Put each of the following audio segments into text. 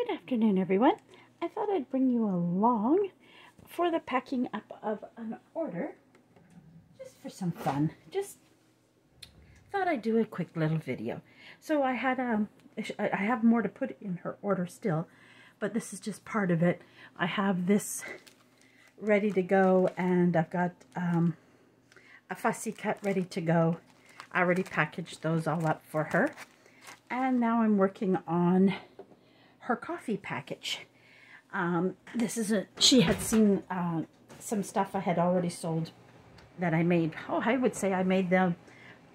Good afternoon, everyone. I thought I'd bring you along for the packing up of an order, just for some fun. Just thought I'd do a quick little video. So I have more to put in her order still, but this is just part of it. I have this ready to go, and I've got a fussy cut ready to go. I already packaged those all up for her, and now I'm working on her coffee package. She had seen some stuff I had already sold that I made. Oh, I would say I made them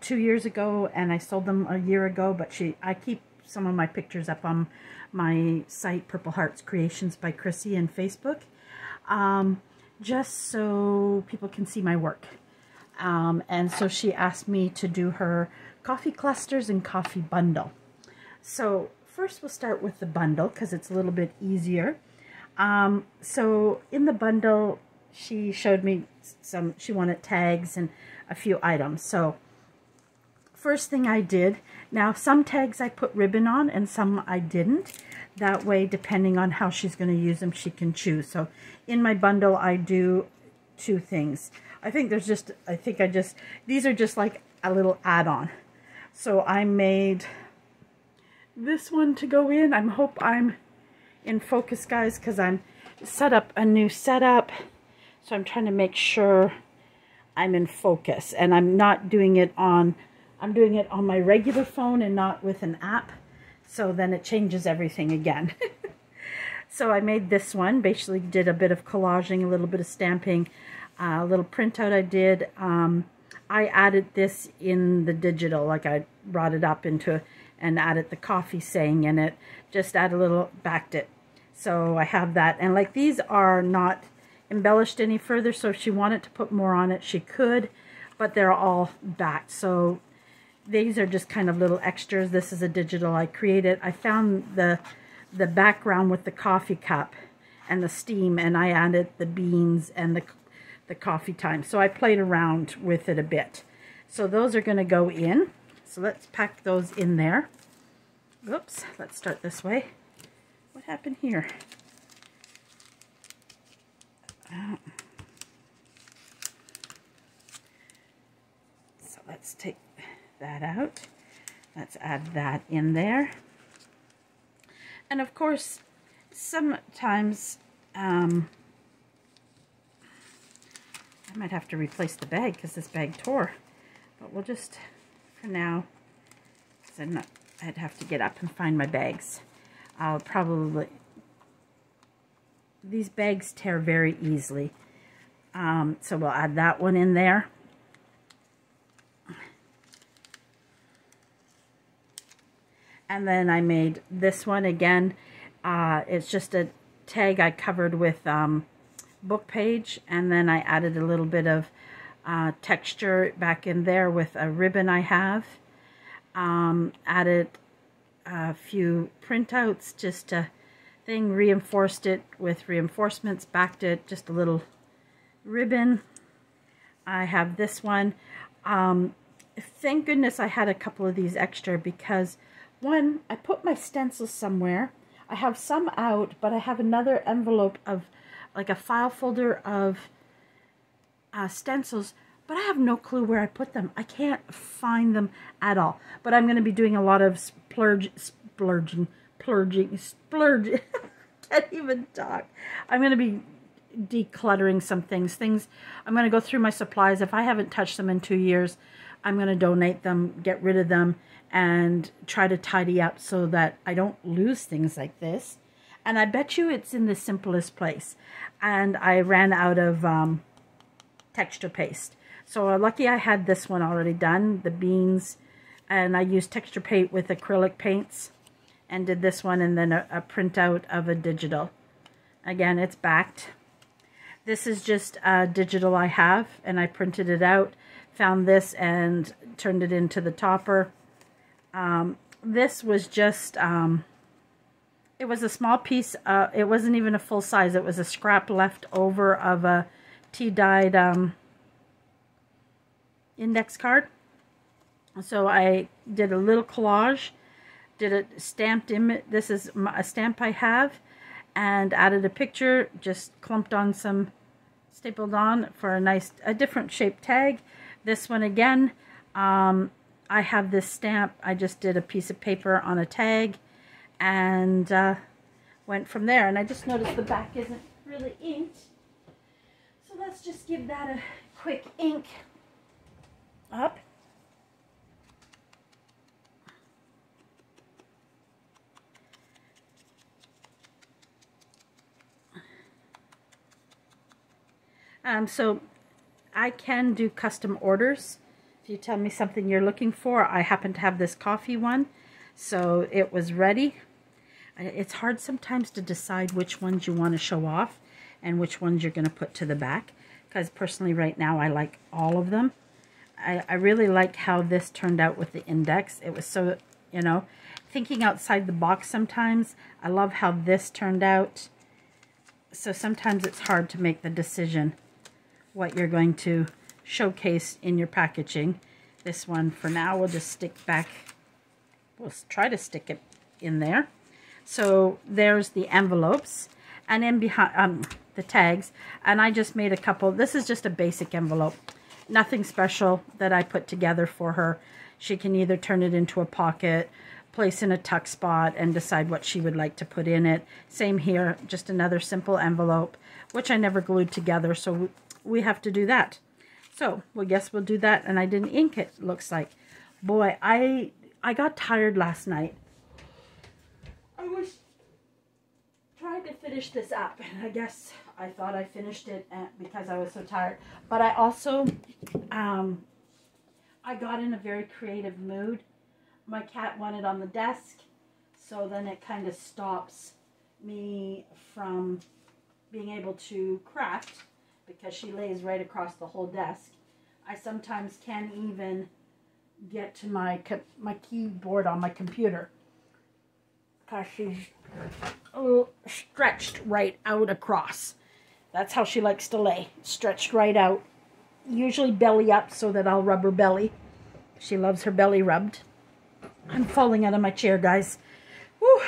2 years ago and I sold them a year ago, but I keep some of my pictures up on my site, Purple Hearts Creations by Chrissy, and Facebook, just so people can see my work. And so she asked me to do her coffee clusters and coffee bundle. So first we'll start with the bundle because it's a little bit easier. So in the bundle, she showed me she wanted tags and a few items. So first thing I did, now some tags I put ribbon on and some I didn't. That way, depending on how she's going to use them, she can choose. So in my bundle, I do two things. These are just like a little add-on. So I made this one to go in. I hope I'm in focus, guys, because I'm set up a new setup. So I'm trying to make sure I'm in focus, and I'm doing it on my regular phone and not with an app. So then it changes everything again. So I made this one, basically did a bit of collaging, a little bit of stamping, a little printout I did. I added this in the digital, like I brought it up into and added the coffee saying in it, just add a little, backed it. So I have that, and like these are not embellished any further, so if she wanted to put more on it, she could, but they're all backed. So these are just kind of little extras. This is a digital I created. I found the background with the coffee cup and the steam, and I added the beans and the coffee time. So I played around with it a bit. So those are going to go in. So let's pack those in there. Oops, let's start this way. What happened here? So let's take that out. Let's add that in there. And of course, sometimes I might have to replace the bag because this bag tore. But we'll just, for now, because I'd have to get up and find my bags. I'll probably, these bags tear very easily. So we'll add that one in there. And then I made this one again. It's just a tag I covered with book page, and then I added a little bit of texture back in there with a ribbon I have. Added a few printouts, just a thing, reinforced it with reinforcements, backed it, just a little ribbon. I have this one. Thank goodness I had a couple of these extra, because one, I put my stencils somewhere. I have some out, but I have another envelope of like a file folder of stencils, but I have no clue where I put them. I can't find them at all. But I'm going to be doing a lot of splurging. Can't even talk. I'm going to be decluttering some things. I'm going to go through my supplies. If I haven't touched them in 2 years, I'm going to donate them, get rid of them, and try to tidy up so that I don't lose things like this. And I bet you it's in the simplest place. And I ran out of texture paste. So lucky I had this one already done, the beans. And I used texture paint with acrylic paints. And did this one, and then a printout of a digital. Again, it's backed. This is just a digital I have, and I printed it out. Found this and turned it into the topper. This was just, it was a small piece. It wasn't even a full size. It was a scrap left over of a tea-dyed index card. So I did a little collage did a stamped image. This is a stamp I have, and added a picture, just clumped on some, stapled on for a different shaped tag. This one again, I have this stamp. I just did a piece of paper on a tag and went from there. And I just noticed the back isn't really inked. So let's just give that a quick ink up. So I can do custom orders. If you tell me something you're looking for, I happen to have this coffee one, so it was ready. It's hard sometimes to decide which ones you want to show off and which ones you're going to put to the back, because personally right now I like all of them. I really like how this turned out with the index. It was so, you know, thinking outside the box sometimes. I love how this turned out. So sometimes it's hard to make the decision what you're going to showcase in your packaging. This one for now we'll just stick back. We'll try to stick it in there. So there's the envelopes, and in behind the tags, and I just made a couple. This is just a basic envelope, nothing special that I put together for her. She can either turn it into a pocket, place in a tuck spot, and decide what she would like to put in it. Same here, just another simple envelope, which I never glued together, so we have to do that. So, well, guess we'll do that, and I didn't ink it, looks like. Boy, I got tired last night. I was trying to finish this up, and I guess I thought I finished it because I was so tired. But I also, I got in a very creative mood. My cat wanted on the desk, so then it kind of stops me from being able to craft because she lays right across the whole desk. I sometimes can't even get to my keyboard on my computer because she's a little stretched right out across. That's how she likes to lay, stretched right out. Usually belly up so that I'll rub her belly. She loves her belly rubbed. I'm falling out of my chair, guys. Whew.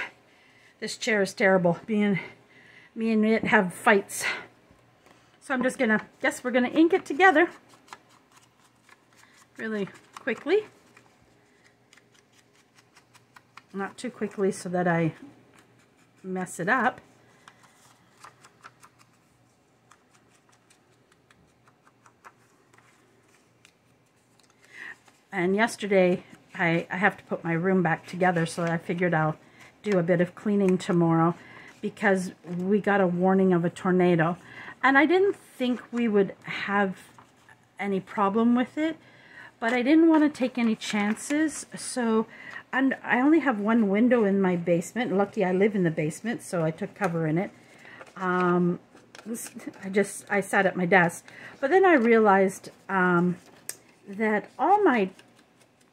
This chair is terrible. Me and it have fights. So I'm just gonna, guess we're gonna ink it together really quickly. Not too quickly so that I mess it up. And yesterday, I have to put my room back together, so I figured I'll do a bit of cleaning tomorrow because we got a warning of a tornado. And I didn't think we would have any problem with it, but I didn't want to take any chances. So, and I only have one window in my basement. Lucky I live in the basement, so I took cover in it. I sat at my desk. But then I realized that all my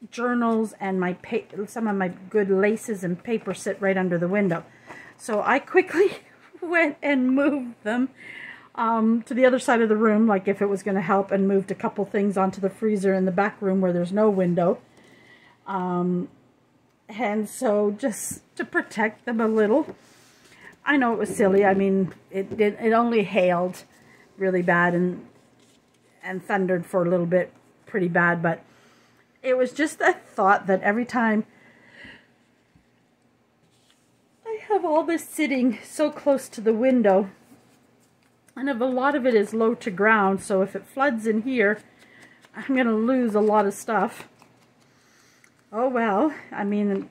journals and some of my good laces and paper sit right under the window. So I quickly went and moved them to the other side of the room, like if it was going to help, and moved a couple things onto the freezer in the back room where there's no window. And so just to protect them a little. I know it was silly. I mean, it only hailed really bad and thundered for a little bit pretty bad, but it was just a thought that every time I have all this sitting so close to the window, and if a lot of it is low to ground, so if it floods in here, I'm going to lose a lot of stuff. Oh well, I mean,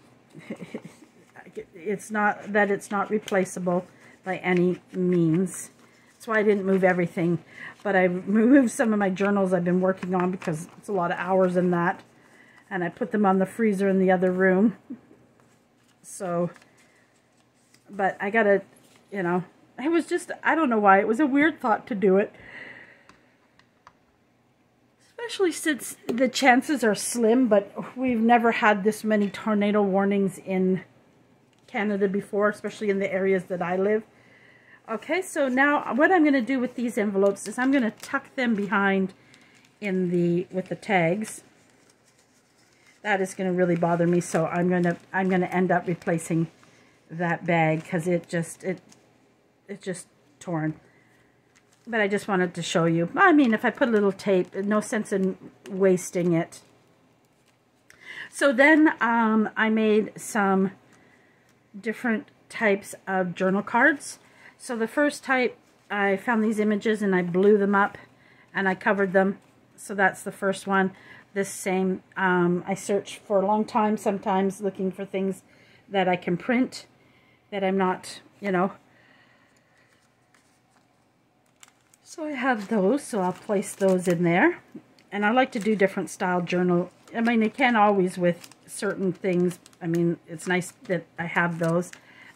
it's not that it's not replaceable by any means. That's why I didn't move everything, but I moved some of my journals I've been working on because it's a lot of hours in that, and I put them on the freezer in the other room. So, but I gotta, you know, it was just, I don't know why, it was a weird thought to do it. Especially since the chances are slim, but we've never had this many tornado warnings in Canada before, especially in the areas that I live. Okay, so now what I'm going to do with these envelopes is I'm going to tuck them behind with the tags. that is going to really bother me. So I'm going to end up replacing that bag because it's just torn. But I just wanted to show you. I mean, if I put a little tape, no sense in wasting it. So then I made some different types of journal cards. So the first type, I found these images and I blew them up and I covered them. So that's the first one. This same, I searched for a long time, sometimes looking for things that I can print, that I'm not, you know. So I have those, so I'll place those in there. And I like to do different style journal. I mean, you can't always with certain things. I mean, it's nice that I have those.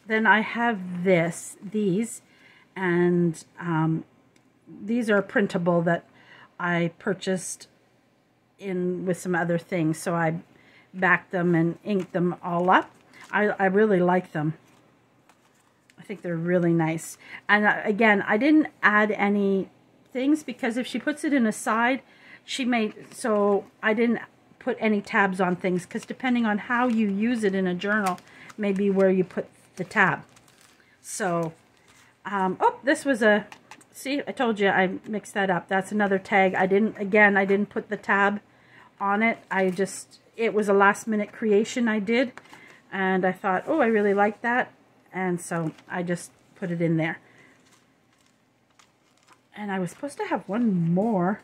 Then I have these, and these are printable that I purchased in with some other things. So I backed them and inked them all up. I really like them. I think they're really nice. And again, I didn't add any things because if she puts it in a side, so I didn't put any tabs on things because depending on how you use it in a journal, maybe where you put the tab. So, oh, this was see, I told you I mixed that up. That's another tag. I didn't put the tab on it. It was a last minute creation I did. And I thought, oh, I really like that. And so I just put it in there. And I was supposed to have one more.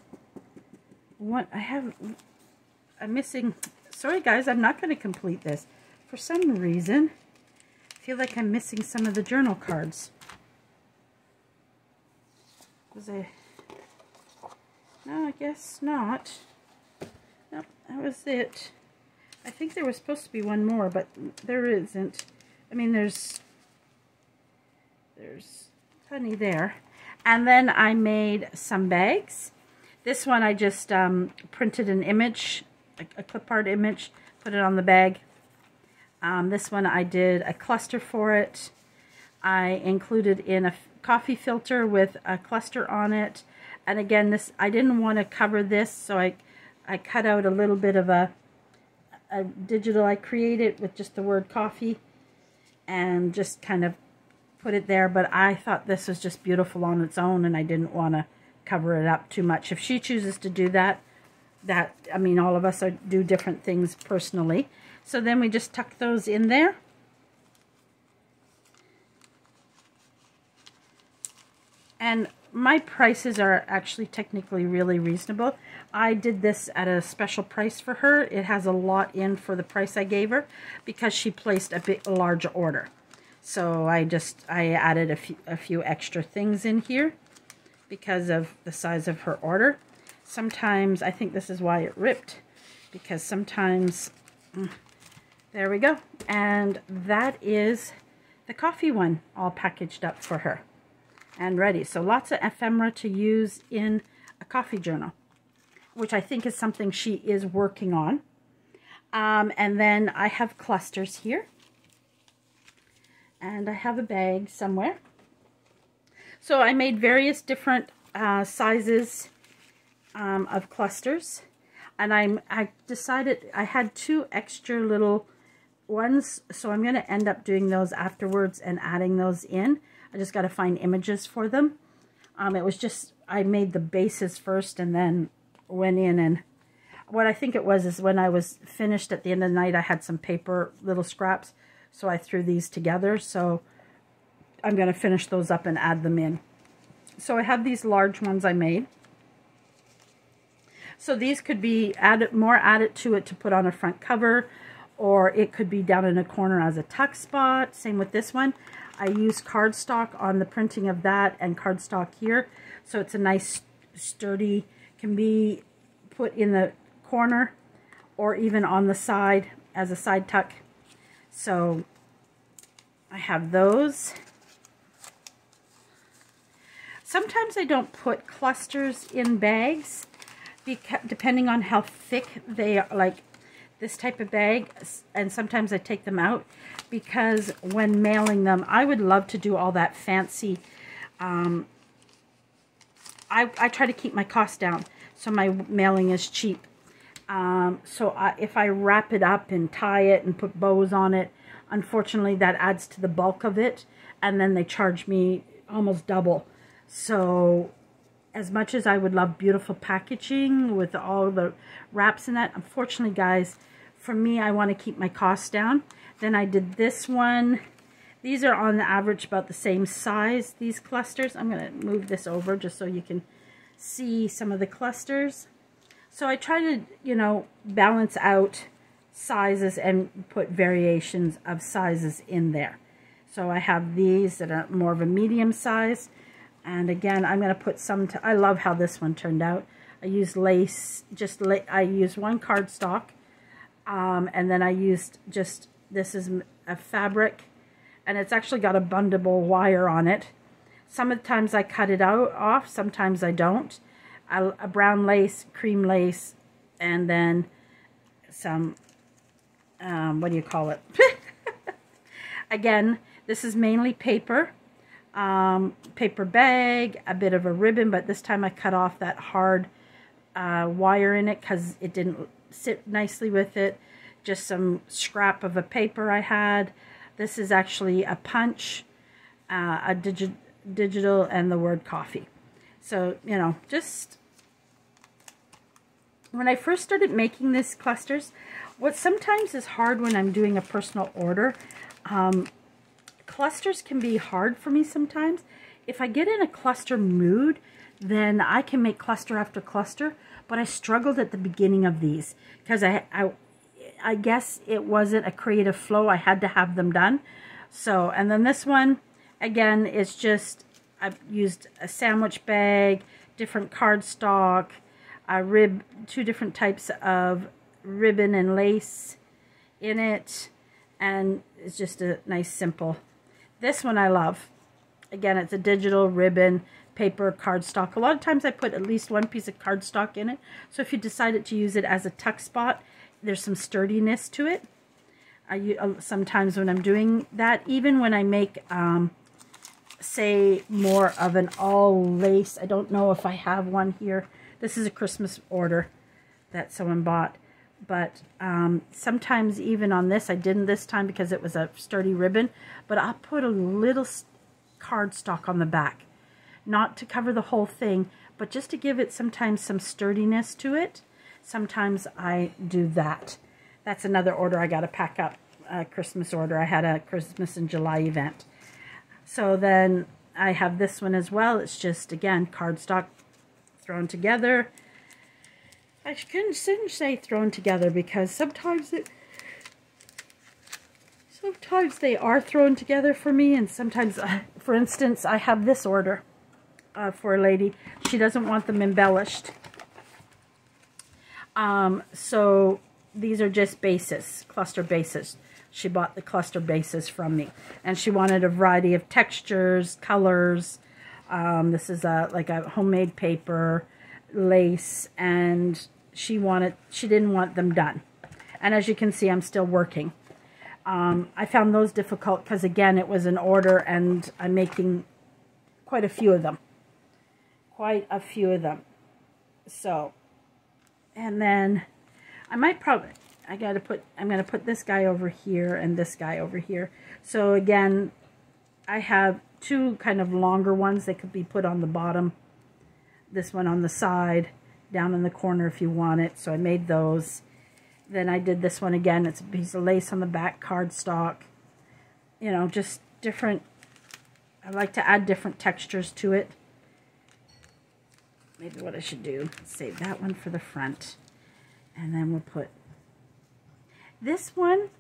I'm missing. Sorry guys, I'm not going to complete this. For some reason, I feel like I'm missing some of the journal cards. No, I guess not. Nope, that was it. I think there was supposed to be one more, but there isn't. I mean, there's plenty there. And then I made some bags. This one I just printed an image, a clip art image, put it on the bag. This one I did a cluster for it. I included in a coffee filter with a cluster on it. And again, I didn't want to cover this, so I cut out a little bit of a digital. I created with just the word coffee and just kind of put it there. But I thought this was just beautiful on its own, and I didn't want to cover it up too much. If she chooses to do that, I mean, all of us do different things personally. So then we just tuck those in there. And my prices are actually technically really reasonable. I did this at a special price for her. It has a lot in for the price I gave her because she placed a large order. So I added a few extra things in here because of the size of her order. Sometimes, I think this is why it ripped, because sometimes, there we go. And that is the coffee one all packaged up for her and ready. So lots of ephemera to use in a coffee journal, which I think is something she is working on. And then I have clusters here. And I have a bag somewhere. So I made various different sizes of clusters. And I decided I had 2 extra little ones. So I'm going to end up doing those afterwards and adding those in. I just got to find images for them. It was just, I made the bases first and then went in, and what I think it was is when I was finished at the end of the night, I had some paper, little scraps, so I threw these together. So I'm going to finish those up and add them in. So I have these large ones I made. So these could be added to it to put on a front cover, or it could be down in a corner as a tuck spot. Same with this one. I used cardstock on the printing of that and cardstock here. So it's a nice sturdy, can be put in the corner or even on the side as a side tuck. So I have those. Sometimes I don't put clusters in bags because depending on how thick they are, like this type of bag, and sometimes I take them out because when mailing them, I would love to do all that fancy. I try to keep my costs down, so my mailing is cheap. If I wrap it up and tie it and put bows on it, unfortunately that adds to the bulk of it, and then they charge me almost double. So as much as I would love beautiful packaging with all the wraps in that, unfortunately guys, for me, I want to keep my costs down. Then I did this one. These are on the average about the same size, these clusters. I'm going to move this over just so you can see some of the clusters. So I try to, you know, balance out sizes and put variations of sizes in there. So I have these that are more of a medium size. And again, I'm going to put some, I love how this one turned out. I used lace, I used one cardstock. And then I used this is a fabric. And it's actually got a bundleable wire on it. Some of the times I cut it off, sometimes I don't. A brown lace, cream lace, and then some, what do you call it? Again, this is mainly paper. Paper bag, a bit of a ribbon, but this time I cut off that hard wire in it because it didn't sit nicely with it. Just some scrap of a paper I had. This is actually a punch, a digital, and the word coffee. So, you know, just when I first started making these clusters, what sometimes is hard when I'm doing a personal order, clusters can be hard for me sometimes. If I get in a cluster mood, then I can make cluster after cluster, but I struggled at the beginning of these because I guess it wasn't a creative flow. I had to have them done. So, and then this one, again, it's just, I've used a sandwich bag, different cardstock, two different types of ribbon and lace in it, and it's just a nice simple. This one I love. Again, it's a digital ribbon, paper, cardstock. A lot of times I put at least one piece of cardstock in it, so if you decided to use it as a tuck spot, there's some sturdiness to it. Sometimes when I'm doing that, even when I make say more of an all lace, I don't know if I have one here. This is a Christmas order that someone bought, but sometimes even on this, I didn't this time because it was a sturdy ribbon, but I'll put a little cardstock on the back, not to cover the whole thing, but just to give it sometimes some sturdiness to it. Sometimes I do that. That's another order I got to pack up, a Christmas order. I had a Christmas in July event. So then I have this one as well. It's just, again, cardstock thrown together. I shouldn't say thrown together because sometimes they are thrown together for me, and sometimes, for instance, I have this order for a lady. She doesn't want them embellished. So these are just bases, cluster bases. She bought the cluster bases from me, and she wanted a variety of textures, colors. This is like a homemade paper, lace, and she didn't want them done. And as you can see, I'm still working. I found those difficult because, again, it was an order, and I'm making quite a few of them. So, and then I'm going to put this guy over here and this guy over here. So again, I have two kind of longer ones that could be put on the bottom. This one on the side, down in the corner if you want it. So I made those. Then I did this one again. It's a piece of lace on the back, cardstock. You know, just different. I like to add different textures to it. Maybe what I should do, save that one for the front. And then we'll put this one.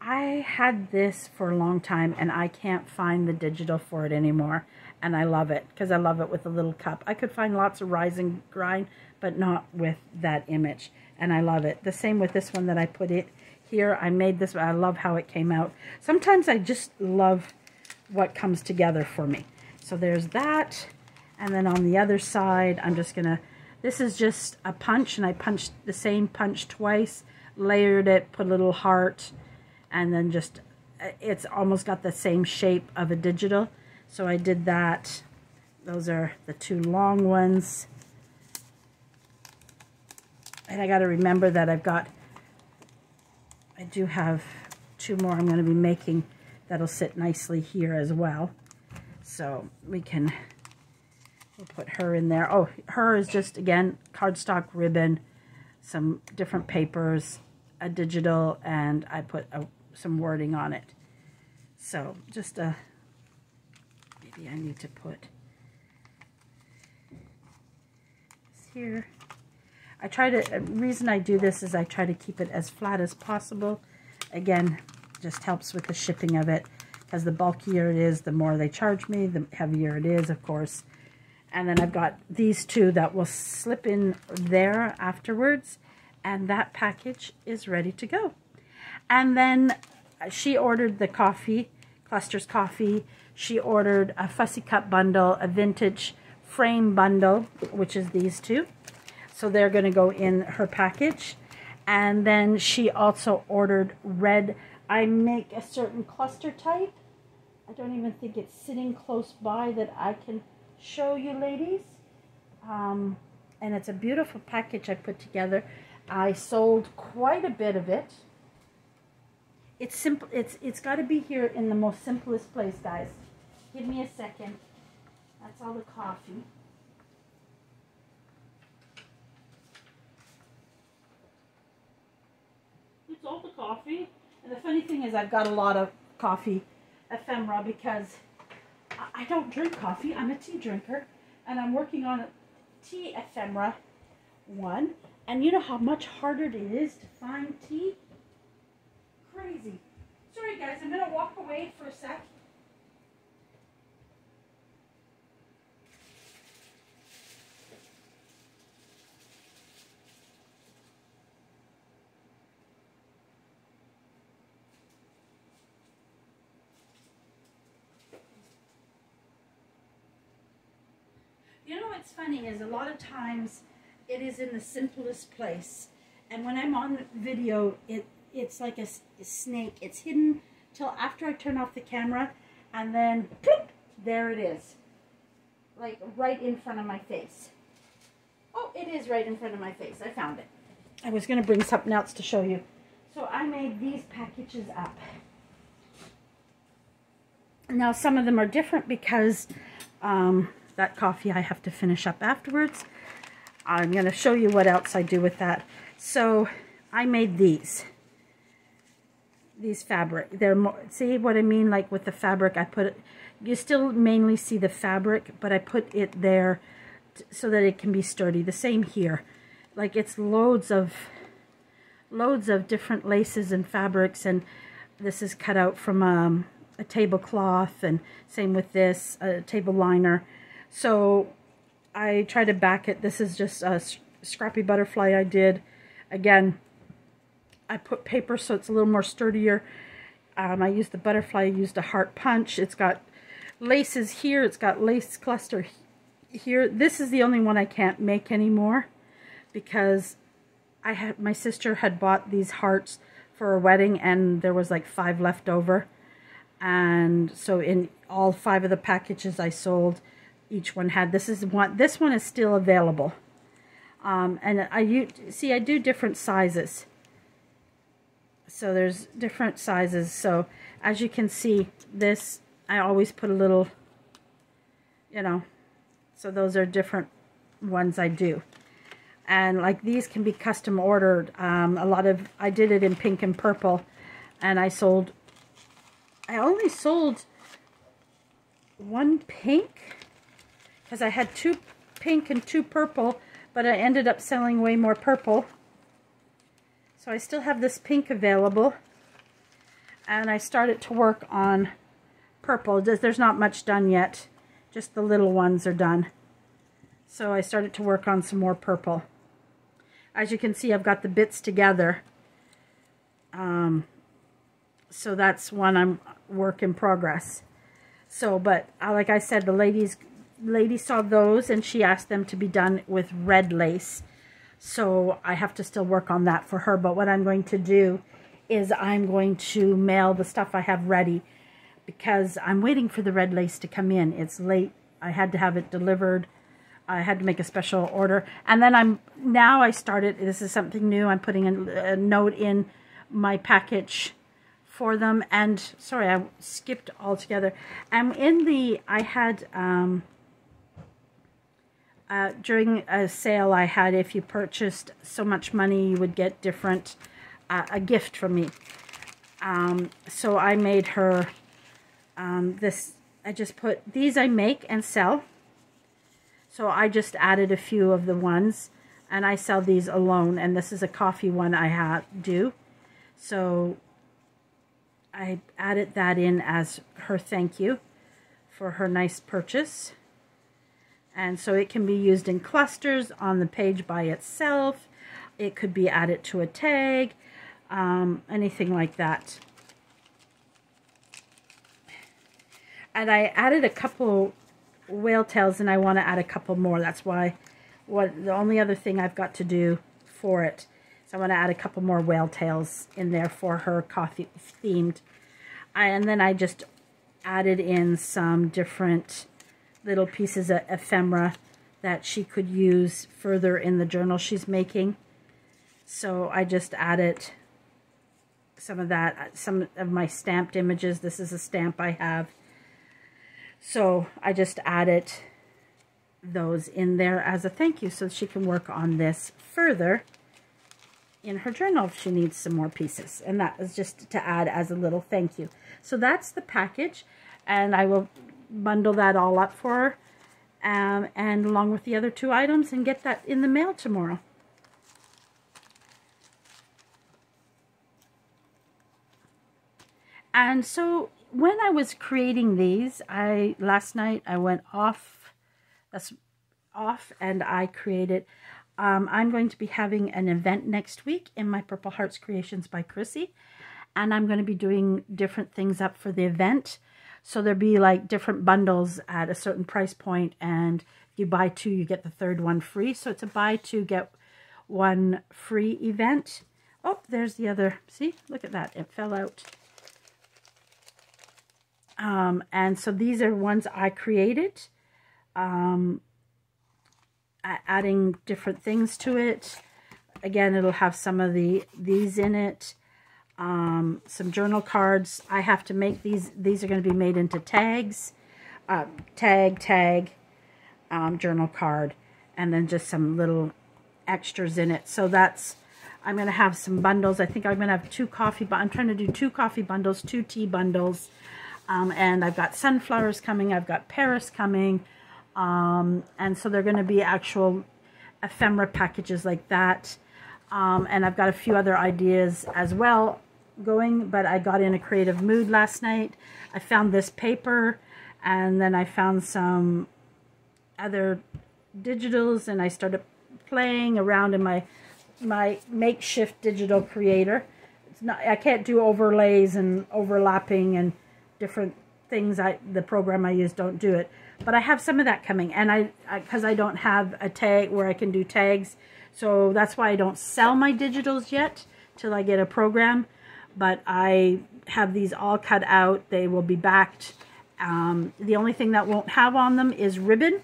I had this for a long time, and I can't find the digital for it anymore. And I love it, because I love it with a little cup. I could find lots of rise and grind, but not with that image. And I love it. The same with this one that I put it here. I made this, I love how it came out. Sometimes I just love what comes together for me. So there's that. And then on the other side, I'm just gonna, this is just a punch, and I punched the same punch twice, layered it, put a little heart, and then just, it's almost got the same shape of a digital. So I did that. Those are the two long ones. And I got to remember that I do have 2 more I'm going to be making that'll sit nicely here as well. So we'll put her in there. Oh, her is just, again, cardstock ribbon, some different papers, a digital, and I put some wording on it. So just maybe I need to put this here. The reason I do this is I try to keep it as flat as possible. Again, just helps with the shipping of it, because the bulkier it is, the more they charge me, the heavier it is, of course. And then I've got these 2 that will slip in there afterwards, and that package is ready to go. And then she ordered the coffee, Clusters Coffee. She ordered a Fussy Cup bundle, a vintage frame bundle, which is these 2. So they're going to go in her package. And then she also ordered red. I make a certain cluster type. I don't even think it's sitting close by that I can show you, ladies. And it's a beautiful package I put together. I sold quite a bit of it. It's simple. It's got to be here in the most simplest place, guys. Give me a second. That's all the coffee. It's all the coffee. And the funny thing is I've got a lot of coffee ephemera because I don't drink coffee. I'm a tea drinker. And I'm working on a tea ephemera one. And you know how much harder it is to find tea? Crazy. Sorry guys, I'm going to walk away for a sec. You know what's funny is a lot of times it is in the simplest place, and when I'm on video it's like a snake. It's hidden till after I turn off the camera, and then ploop, there it is, like right in front of my face. Oh, it is right in front of my face. I found it. I was going to bring something else to show you. So I made these packages up. Now some of them are different because that coffee I have to finish up afterwards. I'm going to show you what else I do with that. So I made these fabric. They're more, see what I mean? Like with the fabric, I put it, you still mainly see the fabric, but I put it there so that it can be sturdy. The same here. Like it's loads of different laces and fabrics, and this is cut out from a tablecloth, and same with this, a table liner. So I try to back it. This is just a scrappy butterfly I did. Again, I put paper so it's a little more sturdier. I used the butterfly, I used a heart punch. It's got laces here, it's got lace cluster here. This is the only one I can't make anymore because my sister had bought these hearts for a wedding and there was like 5 left over. And so in all 5 of the packages I sold, each one had, this one is still available. And I do different sizes. So there's different sizes. So as you can see, this, I always put a little, you know, so those are different ones I do. And like these can be custom ordered. I did it in pink and purple, and I only sold 1 pink because I had 2 pink and 2 purple, but I ended up selling way more purple. So I still have this pink available, and I started to work on purple. There's not much done yet, just the little ones are done. So I started to work on some more purple. As you can see, I've got the bits together. So that's one I'm work in progress. So, but like I said, the lady saw those and she asked them to be done with red lace. So I have to still work on that for her. But what I'm going to do is I'm going to mail the stuff I have ready because I'm waiting for the red lace to come in. It's late. I had to have it delivered I had to make a special order. And then now I started, this is something new, I'm putting a note in my package for them. And sorry, I skipped altogether. I had, during a sale I had, if you purchased so much money, you would get different, a gift from me. So I made her this, I just put, these I make and sell. So I just added a few of the ones, and I sell these alone, and this is a coffee one I do. So I added that in as her thank you for her nice purchase. And so it can be used in clusters on the page by itself. It could be added to a tag, anything like that. And I added a couple whale tails, and I want to add a couple more. That's why the only other thing I've got to do for it. So I want to add a couple more whale tails in there for her coffee themed. And then I just added in some different little pieces of ephemera that she could use further in the journal she's making. So I just added some of that, some of my stamped images. This is a stamp I have. So I just added those in there as a thank you so she can work on this further in her journal if she needs some more pieces. And that was just to add as a little thank you. So that's the package, and I will bundle that all up for her and along with the other 2 items and get that in the mail tomorrow. And so when I was creating these, last night I went off and I created, I'm going to be having an event next week in my Purple Hearts Creations by Chrissy, and I'm going to be doing different things up for the event. So there'll be like different bundles at a certain price point, and if you buy 2, you get the 3rd one free. So it's a buy 2, get 1 free event. Oh, there's the other, see, look at that, it fell out. And so these are ones I created, adding different things to it. Again, it'll have some of these in it, some journal cards. I have to make these. These are going to be made into tags, tag, journal card, and then just some little extras in it. So that's, I'm going to have some bundles. I think I'm going to have 2 coffee, but I'm trying to do 2 coffee bundles, 2 tea bundles. And I've got sunflowers coming, I've got Paris coming, and so they're going to be actual ephemera packages like that. And I've got a few other ideas as well going, but I got in a creative mood last night. I found this paper, and then I found some other digitals, and I started playing around in my makeshift digital creator. It's not, I can't do overlays and overlapping and different things. The program I use don't do it, but I have some of that coming, and because I don't have a tag where I can do tags, so that's why I don't sell my digitals yet till I get a program. But I have these all cut out. They will be backed. The only thing that won't have on them is ribbon.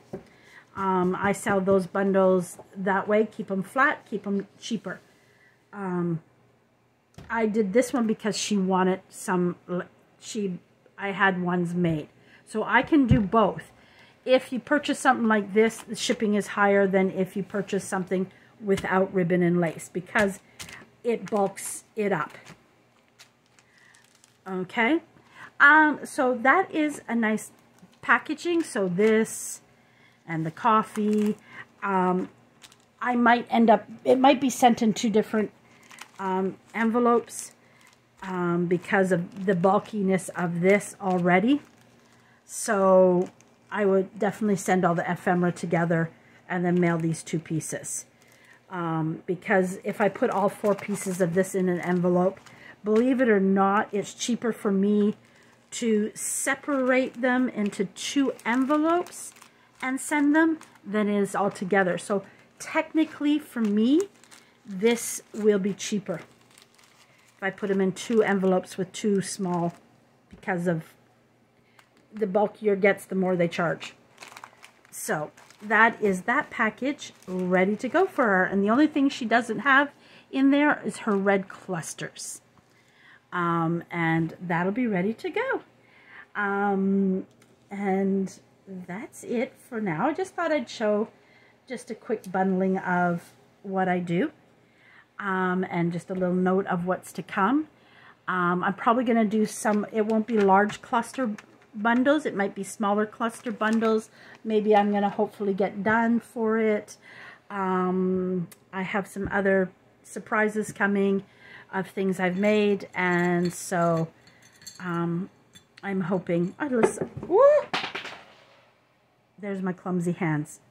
I sell those bundles that way, keep them flat, keep them cheaper. I did this one because she wanted some, I had ones made. So I can do both. If you purchase something like this, the shipping is higher than if you purchase something without ribbon and lace, because it bulks it up. Okay. So that is a nice packaging. So this and the coffee, I might end up, it might be sent in 2 different envelopes because of the bulkiness of this already. So I would definitely send all the ephemera together and then mail these 2 pieces. Because if I put all 4 pieces of this in an envelope, believe it or not, it's cheaper for me to separate them into 2 envelopes and send them than it is all together. So technically for me, this will be cheaper if I put them in 2 envelopes with 2 small, because of the bulkier it gets, the more they charge. So that is that package ready to go for her. And the only thing she doesn't have in there is her red clusters. And that'll be ready to go. And that's it for now. I just thought I'd show just a quick bundling of what I do. And just a little note of what's to come. I'm probably going to do some, it won't be large cluster bundles. It might be smaller cluster bundles. Maybe I'm going to hopefully get done for it. I have some other surprises coming of things I've made, and so I'm hoping. Woo! There's my clumsy hands.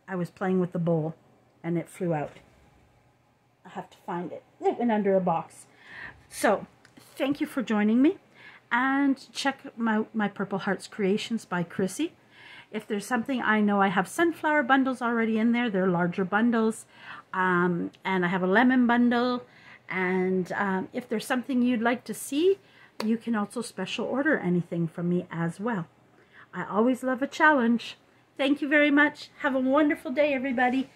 I was playing with the bowl and it flew out. I have to find it. It went under a box. So thank you for joining me, and check my Purple Hearts Creations by Chrissy. If there's something, I know I have sunflower bundles already in there. They're larger bundles. And I have a lemon bundle. And if there's something you'd like to see, you can also special order anything from me as well. I always love a challenge. Thank you very much. Have a wonderful day, everybody.